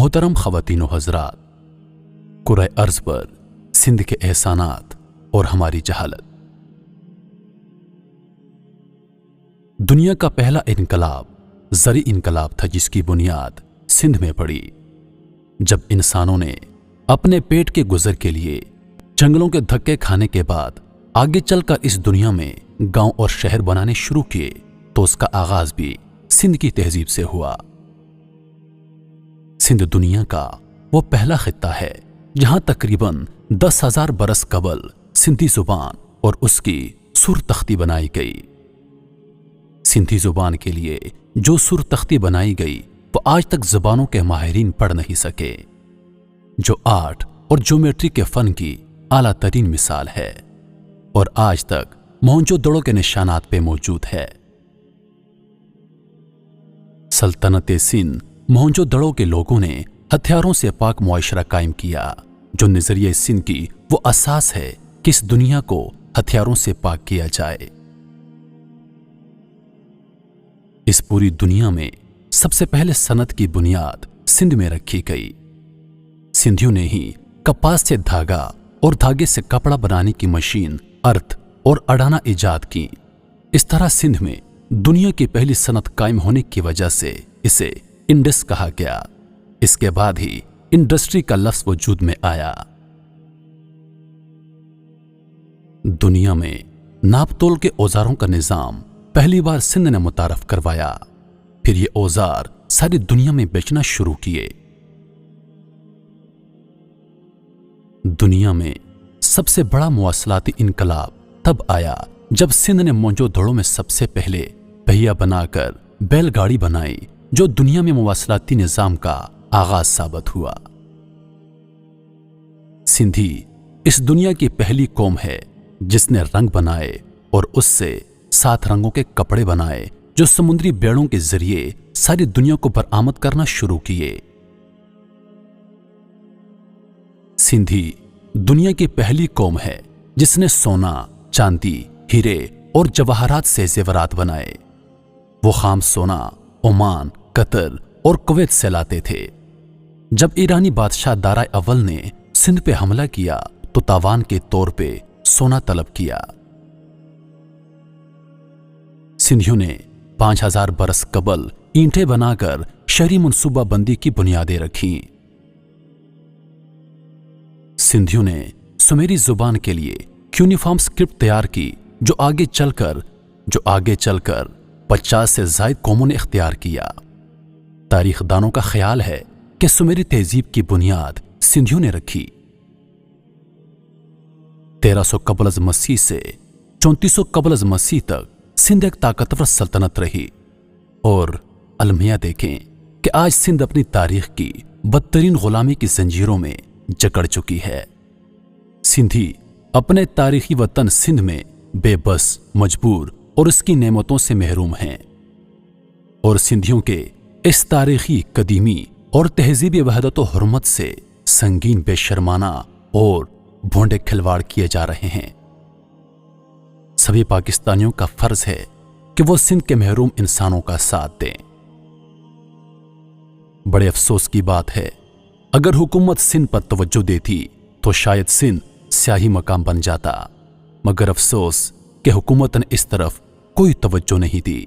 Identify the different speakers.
Speaker 1: मोहतरम ख़वातीन व हज़रात, कुरे अर्ज़ पर सिंध के एहसानात और हमारी जहालत। दुनिया का पहला इनकलाब ज़री इनकलाब था, जिसकी बुनियाद सिंध में पड़ी। जब इंसानों ने अपने पेट के गुजर के लिए जंगलों के धक्के खाने के बाद आगे चलकर इस दुनिया में गांव और शहर बनाने शुरू किए, तो उसका आगाज भी सिंध की तहजीब से हुआ। सिंध दुनिया का वो पहला खित्ता है जहां तकरीबन 10,000 बरस कबल सिंधी जुबान और उसकी सुर तख्ती बनाई गई। सिंधी जुबान के लिए जो सुर तख्ती बनाई गई वो आज तक जुबानों के माहिरीन पढ़ नहीं सके, जो आर्ट और ज्योमेट्री के फन की आला तरीन मिसाल है और आज तक मोहनजोदड़ो के निशानात पे मौजूद है। सल्तनत सिंध मोहनजोदड़ो के लोगों ने हथियारों से पाक मुआशरा कायम किया, जो नजरिए सिंध की वो असास है कि इस दुनिया को हथियारों से पाक किया जाए। इस पूरी दुनिया में सबसे पहले सनत की बुनियाद सिंध में रखी गई। सिंधियों ने ही कपास से धागा और धागे से कपड़ा बनाने की मशीन, अर्थ और अडाना इजाद की। इस तरह सिंध में दुनिया की पहली सनत कायम होने की वजह से इसे इंडस कहा गया। इसके बाद ही इंडस्ट्री का लफ्ज वजूद में आया। दुनिया में नापतोल के औजारों का निजाम पहली बार सिंध ने मुतारफ करवाया। फिर ये औजार सारी दुनिया में बेचना शुरू किए। दुनिया में सबसे बड़ा मुवासलाती इनकलाब तब आया जब सिंध ने मोहनजोदड़ो में सबसे पहले पहिया बनाकर बैलगाड़ी बनाई, जो दुनिया में मुवासलाती निजाम का आगाज साबित हुआ। सिंधी इस दुनिया की पहली कौम है जिसने रंग बनाए और उससे 7 रंगों के कपड़े बनाए, जो समुद्री बेड़ों के जरिए सारी दुनिया को बरामद करना शुरू किए। सिंधी दुनिया की पहली कौम है जिसने सोना, चांदी, हीरे और जवाहरात से जेवरात बनाए। वो खाम सोना ओमान, कतर और कुवैत से लाते थे। जब ईरानी बादशाह दारा अव्वल ने सिंध पे हमला किया तो तावान के तौर पे सोना तलब किया। सिंधियों ने 5,000 बरस कबल ईंटें बनाकर शहरी मनसूबाबंदी की बुनियादें रखी। सिंधियों ने सुमेरी जुबान के लिए यूनिफॉर्म स्क्रिप्ट तैयार की, जो आगे चलकर 50 से ज़ायद कौमों ने इख्तियार किया। तारीखदानों का ख्याल है कि सुमेरी तहजीब की बुनियाद सिंधियों ने रखी। 1300 कबल अज़ मसीह से 3400 कबल अज़ मसीह तक सिंध एक ताकतवर सल्तनत रही। और अलमिया देखें कि आज सिंध अपनी तारीख की बदतरीन गुलामी की जंजीरों में जकड़ चुकी है। सिंधी अपने तारीखी वतन सिंध में बेबस, मजबूर और इसकी नेमतों से महरूम हैं। और सिंधियों के इस तारीखी कदीमी और तहजीबी वहदत व हुर्मत से संगीन, बेशर्माना और भोंडे खिलवाड़ किए जा रहे हैं। सभी पाकिस्तानियों का फर्ज है कि वो सिंध के महरूम इंसानों का साथ दें। बड़े अफसोस की बात है, अगर हुकूमत सिंध पर तवज्जो देती तो शायद सिंध स्याही मकाम बन जाता, मगर अफसोस कि हुकूमत ने इस तरफ कोई तवज्जो नहीं दी।